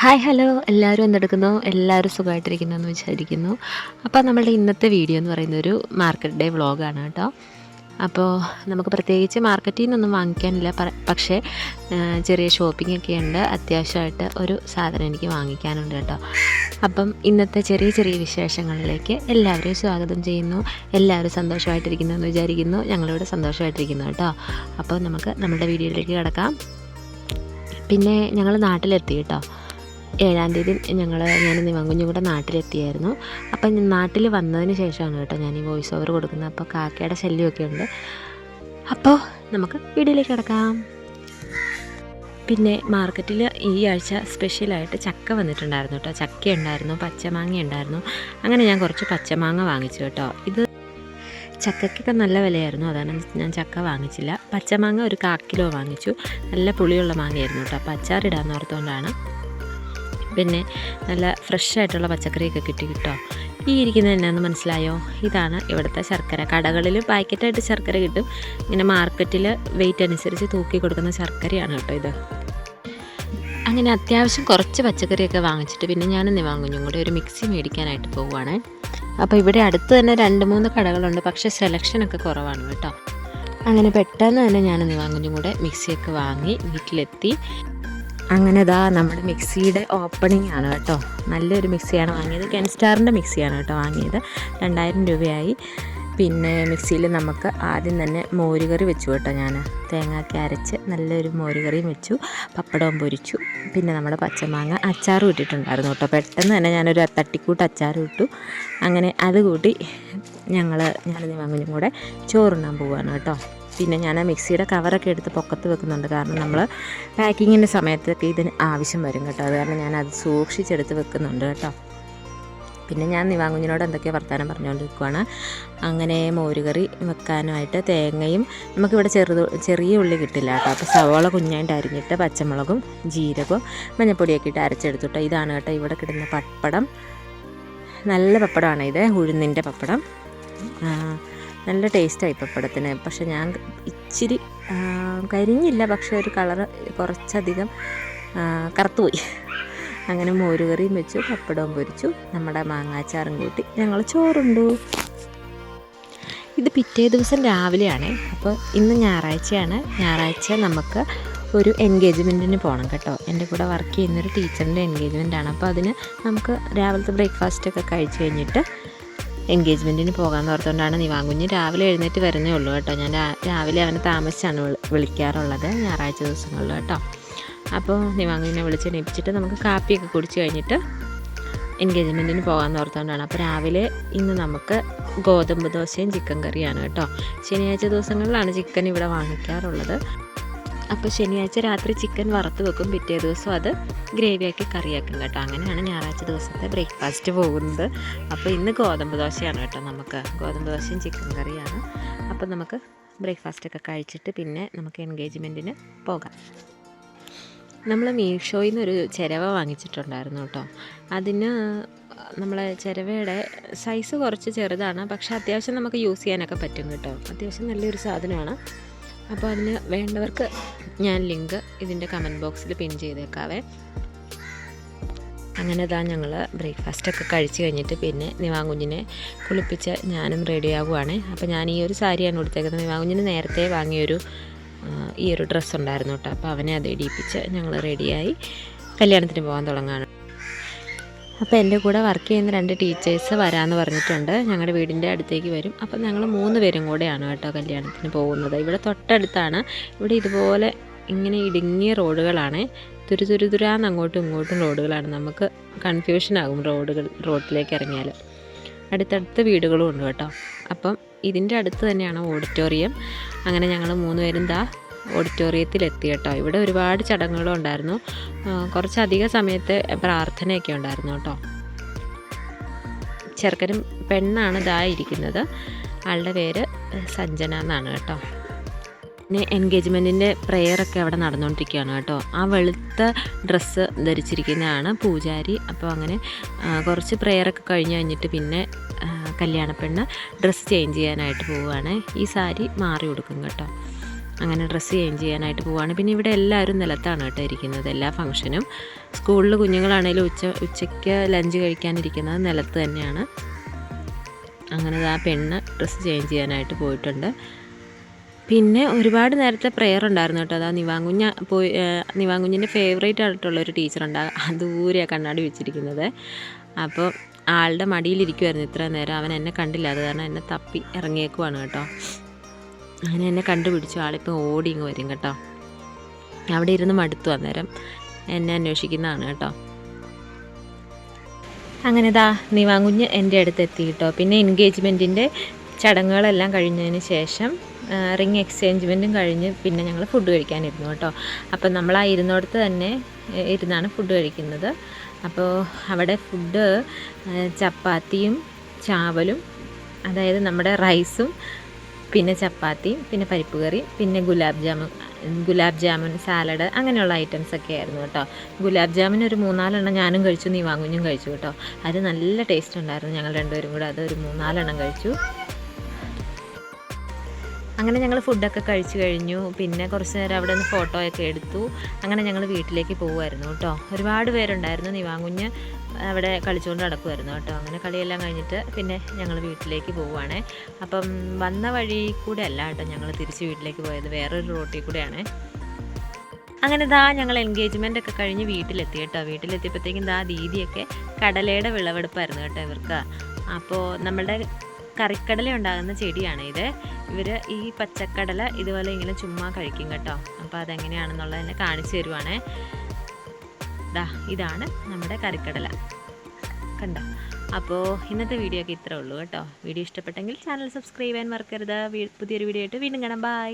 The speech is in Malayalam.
ഹായ് ഹലോ എല്ലാവരും എന്തെടുക്കുന്നു? എല്ലാവരും സുഖമായിട്ടിരിക്കുന്നു എന്ന് വിചാരിക്കുന്നു. അപ്പോൾ നമ്മളുടെ ഇന്നത്തെ വീഡിയോ എന്ന് പറയുന്നത് ഒരു മാർക്കറ്റ് ഡേ വ്ളോഗാണ് കേട്ടോ. അപ്പോൾ നമുക്ക് പ്രത്യേകിച്ച് മാർക്കറ്റിൽ നിന്നൊന്നും വാങ്ങിക്കാനില്ല, പക്ഷേ ചെറിയ ഷോപ്പിംഗ് ഒക്കെ ഉണ്ട്. അത്യാവശ്യമായിട്ട് ഒരു സാധനം എനിക്ക് വാങ്ങിക്കാനുണ്ട് കേട്ടോ. അപ്പം ഇന്നത്തെ ചെറിയ ചെറിയ വിശേഷങ്ങളിലേക്ക് എല്ലാവരെയും സ്വാഗതം ചെയ്യുന്നു. എല്ലാവരും സന്തോഷമായിട്ടിരിക്കുന്നു എന്ന് വിചാരിക്കുന്നു. ഞങ്ങളിവിടെ സന്തോഷമായിട്ടിരിക്കുന്നു കേട്ടോ. അപ്പോൾ നമുക്ക് നമ്മുടെ വീഡിയോയിലേക്ക് കിടക്കാം. പിന്നെ ഞങ്ങൾ നാട്ടിലെത്തി കേട്ടോ. 7-ാം തീയതി ഞാനും നിവാങ്കുഞ്ഞും കൂടെ നാട്ടിലെത്തിയായിരുന്നു. അപ്പം നാട്ടിൽ വന്നതിന് ശേഷമാണ് കേട്ടോ ഞാൻ ഈ വോയിസ് ഓവർ കൊടുക്കുന്നത്. അപ്പോൾ കാക്കയുടെ ശല്യമൊക്കെ ഉണ്ട്. അപ്പോൾ നമുക്ക് വീഡിയോയിലേക്ക് കിടക്കാം. പിന്നെ മാർക്കറ്റിൽ ഈ ആഴ്ച സ്പെഷ്യലായിട്ട് ചക്ക വന്നിട്ടുണ്ടായിരുന്നു കേട്ടോ. ചക്ക ഉണ്ടായിരുന്നു, പച്ചമാങ്ങ ഉണ്ടായിരുന്നു. അങ്ങനെ ഞാൻ കുറച്ച് പച്ചമാങ്ങ വാങ്ങിച്ചു കേട്ടോ. ഇത് ചക്കയ്ക്കൊക്കെ നല്ല വിലയായിരുന്നു, അതാണ് ഞാൻ ചക്ക വാങ്ങിച്ചില്ല. പച്ചമാങ്ങ ഒരു 1/4 കിലോ വാങ്ങിച്ചു. നല്ല പുളിയുള്ള മാങ്ങയായിരുന്നു കേട്ടോ. അപ്പോൾ അച്ചാറിടാന്ന് ഓർത്തുകൊണ്ടാണ്. പിന്നെ നല്ല ഫ്രഷ് ആയിട്ടുള്ള പച്ചക്കറിയൊക്കെ കിട്ടി കേട്ടോ. ഈ ഇരിക്കുന്നത് എന്നാന്ന് മനസ്സിലായോ? ഇതാണ് ഇവിടുത്തെ ശർക്കര. കടകളിൽ പാക്കറ്റായിട്ട് ശർക്കര കിട്ടും. ഇങ്ങനെ മാർക്കറ്റിൽ വെയിറ്റ് അനുസരിച്ച് തൂക്കി കൊടുക്കുന്ന ശർക്കരയാണ് കേട്ടോ ഇത്. അങ്ങനെ അത്യാവശ്യം കുറച്ച് പച്ചക്കറിയൊക്കെ വാങ്ങിച്ചിട്ട് പിന്നെ ഞാനും നിവാങ്കുഞ്ഞും കൂടെ ഒരു മിക്സി മേടിക്കാനായിട്ട് പോവുകയാണ്. അപ്പോൾ ഇവിടെ അടുത്ത് തന്നെ 2-3 കടകളുണ്ട്, പക്ഷേ സെലക്ഷനൊക്കെ കുറവാണ് കേട്ടോ. അങ്ങനെ പെട്ടെന്ന് തന്നെ ഞാനും നിവാങ്കുഞ്ഞും കൂടെ മിക്സിയൊക്കെ വാങ്ങി വീട്ടിലെത്തി. അങ്ങനെ നമ്മുടെ മിക്സിയുടെ ഓപ്പണിംഗ് ആണ് കേട്ടോ. നല്ലൊരു മിക്സിയാണ് വാങ്ങിയത്. കെൻസ്റ്റാറിൻ്റെ മിക്സിയാണ് കേട്ടോ വാങ്ങിയത്. 2000 രൂപയായി. പിന്നെ മിക്സിയിൽ നമുക്ക് ആദ്യം തന്നെ മോരുകറി വെച്ചു കേട്ടോ. ഞാൻ തേങ്ങയൊക്കെ അരച്ച് നല്ലൊരു മോരുകറിയും വെച്ചു, പപ്പടവും പൊരിച്ചു. പിന്നെ നമ്മുടെ പച്ചമാങ്ങ അച്ചാറും ഇട്ടിട്ടുണ്ടായിരുന്നു കേട്ടോ. പെട്ടെന്ന് തന്നെ ഞാനൊരു തട്ടിക്കൂട്ട് അച്ചാറും ഇട്ടു. അങ്ങനെ അത് കൂട്ടി ഞാനും വാങ്ങും കൂടെ ചോറുണ്ണാൻ പോവുകയാണ് കേട്ടോ. പിന്നെ ഞാൻ ആ മിക്സിയുടെ കവറൊക്കെ എടുത്ത് പൊക്കത്ത് വെക്കുന്നുണ്ട്, കാരണം നമ്മൾ പാക്കിങ്ങിൻ്റെ സമയത്തൊക്കെ ഇതിന് ആവശ്യം വരും കേട്ടോ. അത് കാരണം ഞാനത് സൂക്ഷിച്ചെടുത്ത് വെക്കുന്നുണ്ട് കേട്ടോ. പിന്നെ ഞാൻ നിവാങ്കുഞ്ഞിനോട് എന്തൊക്കെയോ വർത്താനം പറഞ്ഞുകൊണ്ടിരിക്കുകയാണ്. അങ്ങനെ മോരുകറി വെക്കാനായിട്ട് തേങ്ങയും, നമുക്കിവിടെ ചെറിയ ഉള്ളി കിട്ടില്ല കേട്ടോ. അപ്പോൾ സവോള കുഞ്ഞായിട്ട് അരിഞ്ഞിട്ട് പച്ചമുളകും ജീരകവും മഞ്ഞൾപ്പൊടിയൊക്കെ ഇട്ട് അരച്ചെടുത്തിട്ട് ഇതാണ് കേട്ടോ ഇവിടെ കിട്ടുന്ന പപ്പടം. നല്ല പപ്പടമാണ് ഇത്, ഉഴുന്നിൻ്റെ പപ്പടം. നല്ല ടേസ്റ്റായി പപ്പടത്തിന്. പക്ഷെ ഞാൻ ഇച്ചിരി കരിഞ്ഞില്ല, പക്ഷെ ഒരു കളറ് കുറച്ചധികം കറുത്തുപോയി. അങ്ങനെ മോരുകറിയും വെച്ചു, പപ്പടവും പൊരിച്ചു, നമ്മുടെ മാങ്ങാച്ചാറും കൂട്ടി ഞങ്ങൾ ചോറുണ്ടു. ഇത് പിറ്റേ ദിവസം രാവിലെയാണ്. അപ്പോൾ ഇന്ന് ഞായറാഴ്ചയാണ്. ഞായറാഴ്ച നമുക്ക് ഒരു എൻഗേജ്മെൻറ്റിന് പോകണം കേട്ടോ. എൻ്റെ കൂടെ വർക്ക് ചെയ്യുന്നൊരു ടീച്ചറിൻ്റെ എൻഗേജ്മെൻറ്റാണ്. അപ്പോൾ അതിന് നമുക്ക് രാവിലത്തെ ബ്രേക്ക്ഫാസ്റ്റൊക്കെ കഴിച്ച് കഴിഞ്ഞിട്ട് എൻഗേജ്മെൻറ്റിന് പോകാമെന്ന് ഓർത്തുകൊണ്ടാണ് നിവാങ്കുഞ്ഞ് രാവിലെ എഴുന്നേറ്റ് വരുന്നേ ഉള്ളൂ കേട്ടോ. ഞാൻ രാവിലെ അവനെ താമസിച്ചാണ് വിളിക്കാറുള്ളത് ഞായറാഴ്ച ദിവസങ്ങളിൽ കേട്ടോ. അപ്പോൾ നിവാങ്കുഞ്ഞിനെ വിളിച്ചെണീപ്പിച്ചിട്ട് നമുക്ക് കാപ്പിയൊക്കെ കുടിച്ച് കഴിഞ്ഞിട്ട് എൻഗേജ്മെൻറ്റിന് പോകാമെന്ന് ഓർത്തുകൊണ്ടാണ്. അപ്പോൾ രാവിലെ ഇന്ന് നമുക്ക് ഗോതമ്പ് ദോശയും ചിക്കൻ കറിയാണ് കേട്ടോ. ശനിയാഴ്ച ദിവസങ്ങളിലാണ് ചിക്കൻ ഇവിടെ വാങ്ങിക്കാറുള്ളത്. അപ്പോൾ ശനിയാഴ്ച രാത്രി ചിക്കൻ വറുത്ത് വെക്കും, പിറ്റേ ദിവസം അത് ഗ്രേവിയാക്കി കറിയാക്കും കേട്ടോ. അങ്ങനെയാണ് ഞായറാഴ്ച ദിവസത്തെ ബ്രേക്ക്ഫാസ്റ്റ് പോകുന്നത്. അപ്പോൾ ഇന്ന് ഗോതമ്പ് ദോശയാണ് കേട്ടോ. നമുക്ക് ഗോതമ്പ് ദോശയും ചിക്കൻ കറിയാണ്. അപ്പോൾ നമുക്ക് ബ്രേക്ക്ഫാസ്റ്റൊക്കെ കഴിച്ചിട്ട് പിന്നെ നമുക്ക് എൻഗേജ്മെൻറ്റിന് പോകാം. നമ്മൾ മീഷോയിൽ നിന്നൊരു ചിരവ വാങ്ങിച്ചിട്ടുണ്ടായിരുന്നു കേട്ടോ. അതിന് നമ്മളെ ചിരവയുടെ സൈസ് കുറച്ച് ചെറുതാണ്, പക്ഷേ അത്യാവശ്യം നമുക്ക് യൂസ് ചെയ്യാനൊക്കെ പറ്റും കേട്ടോ. അത്യാവശ്യം നല്ലൊരു സാധനമാണ്. അപ്പോൾ അതിന് വേണ്ടവർക്ക് ഞാൻ ലിങ്ക് ഇതിൻ്റെ കമൻറ്റ് ബോക്സിൽ പിൻ ചെയ്തേക്കാവേ. അങ്ങനെ ഞങ്ങൾ ബ്രേക്ക്ഫാസ്റ്റൊക്കെ കഴിച്ച് കഴിഞ്ഞിട്ട് പിന്നെ നിവാങ്കുഞ്ഞിനെ കുളിപ്പിച്ച് ഞാനും റെഡിയാകുവാണ്. അപ്പോൾ ഞാൻ ഈ ഒരു സാരിയാണ് കൊടുത്തേക്കുന്നത്. നിവാങ്കുഞ്ഞിന് നേരത്തെ വാങ്ങിയൊരു ഈ ഒരു ഡ്രസ്സ് ഉണ്ടായിരുന്നു കേട്ടോ. അപ്പോൾ അവനെ അത് ഇടിയിപ്പിച്ച് ഞങ്ങൾ റെഡിയായി കല്യാണത്തിന് പോകാൻ തുടങ്ങുകയാണ്. അപ്പോൾ എൻ്റെ കൂടെ വർക്ക് ചെയ്യുന്ന 2 ടീച്ചേഴ്സ് വരാമെന്ന് പറഞ്ഞിട്ടുണ്ട്. ഞങ്ങളുടെ വീടിൻ്റെ അടുത്തേക്ക് വരും. അപ്പോൾ ഞങ്ങൾ 3 പേരും കൂടെയാണ് കേട്ടോ കല്യാണത്തിന് പോകുന്നത്. ഇവിടെ തൊട്ടടുത്താണ്. ഇവിടെ ഇതുപോലെ ഇങ്ങനെ ഇടുങ്ങിയ റോഡുകളാണ്. തുരുതുരാന്ന് അങ്ങോട്ടും ഇങ്ങോട്ടും റോഡുകളാണ്. നമുക്ക് കൺഫ്യൂഷനാകും റോഡിലേക്ക് ഇറങ്ങിയാൽ. അടുത്തടുത്ത് വീടുകളും ഉണ്ട് കേട്ടോ. അപ്പം ഇതിൻ്റെ അടുത്ത് തന്നെയാണ് ഓഡിറ്റോറിയം. അങ്ങനെ ഞങ്ങൾ 3 പേരും ഓഡിറ്റോറിയത്തിലെത്തി കേട്ടോ. ഇവിടെ ഒരുപാട് ചടങ്ങുകളും ഉണ്ടായിരുന്നു. കുറച്ചധികം സമയത്ത് പ്രാർത്ഥനയൊക്കെ ഉണ്ടായിരുന്നു കേട്ടോ. ചെറുക്കനും പെണ്ണാണ് ഇരിക്കുന്നത്. ആളുടെ പേര് സഞ്ജന എന്നാണ് കേട്ടോ. പിന്നെ എൻഗേജ്മെൻറ്റിൻ്റെ പ്രെയറൊക്കെ അവിടെ നടന്നുകൊണ്ടിരിക്കുകയാണ് കേട്ടോ. ആ വെളുത്ത ഡ്രസ്സ് ധരിച്ചിരിക്കുന്നതാണ് പൂജാരി. അപ്പോൾ അങ്ങനെ കുറച്ച് പ്രെയറൊക്കെ കഴിഞ്ഞിട്ട് പിന്നെ കല്യാണപ്പെണ്ണ് ഡ്രസ്സ് ചേഞ്ച് ചെയ്യാനായിട്ട് പോവുകയാണ്. ഈ സാരി മാറി കൊടുക്കും കേട്ടോ. അങ്ങനെ ഡ്രസ്സ് ചേഞ്ച് ചെയ്യാനായിട്ട് പോവുകയാണ്. പിന്നെ ഇവിടെ എല്ലാവരും നിലത്താണ് കേട്ടോ ഇരിക്കുന്നത് എല്ലാ ഫംഗ്ഷനും. സ്കൂളിൽ കുഞ്ഞുങ്ങളാണേലും ഉച്ചയ്ക്ക് ലഞ്ച് കഴിക്കാനിരിക്കുന്നത് നിലത്ത് തന്നെയാണ്. അങ്ങനെ ആ പെണ്ണ് ഡ്രസ്സ് ചേഞ്ച് ചെയ്യാനായിട്ട് പോയിട്ടുണ്ട്. പിന്നെ ഒരുപാട് നേരത്തെ പ്രെയർ ഉണ്ടായിരുന്നു കേട്ടോ. അതാ നിവാങ്കുഞ്ഞിൻ്റെ ഫേവറേറ്റ് ആയിട്ടുള്ളൊരു ടീച്ചറുണ്ട്, ദൂരെയാണ് കണ്ണാടി വെച്ചിരിക്കുന്നത്. അപ്പോൾ ആളുടെ മടിയിലിരിക്കുമായിരുന്നു ഇത്രയും നേരം. അവൻ എന്നെ കണ്ടില്ല, അത് കാരണം എന്നെ തപ്പി ഇറങ്ങിയേക്കുവാണ് കേട്ടോ. അങ്ങനെ എന്നെ കണ്ടുപിടിച്ചു. ആളിപ്പോൾ ഓടി ഇങ്ങ് വരും കേട്ടോ. അവിടെ ഇരുന്ന് മടുത്തു, അന്നേരം എന്നെ അന്വേഷിക്കുന്നതാണ് കേട്ടോ. അങ്ങനെ നിവാങ്കുഞ്ഞ് എൻ്റെ അടുത്ത് എത്തി കേട്ടോ. പിന്നെ എൻഗേജ്മെൻറ്റിൻ്റെ ചടങ്ങുകളെല്ലാം കഴിഞ്ഞതിന് ശേഷം റിങ് എക്സ്ചേഞ്ച്മെൻറ്റും കഴിഞ്ഞ് പിന്നെ ഞങ്ങൾ ഫുഡ് കഴിക്കാനിരുന്നു കേട്ടോ. അപ്പം നമ്മൾ ആ ഇരുന്നിടത്ത് തന്നെ ഇരുന്നാണ് ഫുഡ് കഴിക്കുന്നത്. അപ്പോൾ അവിടെ ഫുഡ് ചപ്പാത്തിയും ചാവലും, അതായത് നമ്മുടെ റൈസും പിന്നെ ചപ്പാത്തിയും പിന്നെ പരിപ്പ് കറിയും പിന്നെ ഗുലാബ് ജാമുൻ സാലഡ് അങ്ങനെയുള്ള ഐറ്റംസൊക്കെ ആയിരുന്നു കേട്ടോ. ഗുലാബ് ജാമുൻ ഒരു 3-4 എണ്ണം ഞാനും കഴിച്ചു, നിവാങ്കുഞ്ഞും കഴിച്ചു കേട്ടോ. അത് നല്ല ടേസ്റ്റ് ഉണ്ടായിരുന്നു. ഞങ്ങൾ രണ്ടുപേരും കൂടെ അത് ഒരു 3-4 എണ്ണം കഴിച്ചു. അങ്ങനെ ഞങ്ങൾ ഫുഡൊക്കെ കഴിച്ചു കഴിഞ്ഞു. പിന്നെ കുറച്ച് നേരം അവിടെ നിന്ന് ഫോട്ടോയൊക്കെ എടുത്തു. അങ്ങനെ ഞങ്ങൾ വീട്ടിലേക്ക് പോകുമായിരുന്നു കേട്ടോ. ഒരുപാട് പേരുണ്ടായിരുന്നു. നിവാങ്കുഞ്ഞ് അവിടെ കളിച്ചുകൊണ്ട് നടക്കുമായിരുന്നു കേട്ടോ. അങ്ങനെ കളിയെല്ലാം കഴിഞ്ഞിട്ട് പിന്നെ ഞങ്ങൾ വീട്ടിലേക്ക് പോവുകയാണേ. അപ്പം വന്ന വഴി കൂടെ അല്ല കേട്ടോ ഞങ്ങൾ തിരിച്ച് വീട്ടിലേക്ക് പോയത്, വേറൊരു റോട്ടിൽ കൂടെയാണ്. അങ്ങനെ ഞങ്ങൾ എൻഗേജ്മെൻ്റ് ഒക്കെ കഴിഞ്ഞ് വീട്ടിലെത്തി കേട്ടോ. വീട്ടിലെത്തിയപ്പോഴത്തേക്കും ദീദിയൊക്കെ കടലയുടെ വിളവെടുപ്പായിരുന്നു കേട്ടോ ഇവർക്ക്. അപ്പോൾ നമ്മളുടെ കറിക്കടല ഉണ്ടാകുന്ന ചെടിയാണ് ഇത്. ഇവർ ഈ പച്ചക്കടല ഇതുപോലെ ഇങ്ങനെ ചുമ്മാ കഴിക്കും കേട്ടോ. അപ്പോൾ അതെങ്ങനെയാണെന്നുള്ളത് എന്നെ കാണിച്ചു തരുവാണേ. ഇതാണ് നമ്മുടെ കറിക്കടല, കണ്ടോ. അപ്പോൾ ഇന്നത്തെ വീഡിയോ ഒക്കെ ഇത്രേ ഉള്ളൂ കേട്ടോ. വീഡിയോ ഇഷ്ടപ്പെട്ടെങ്കിൽ ചാനൽ സബ്സ്ക്രൈബ് ചെയ്യാൻ മറക്കരുത്. പുതിയൊരു വീഡിയോ ആയിട്ട് വീണ്ടും കാണാം. ബൈ.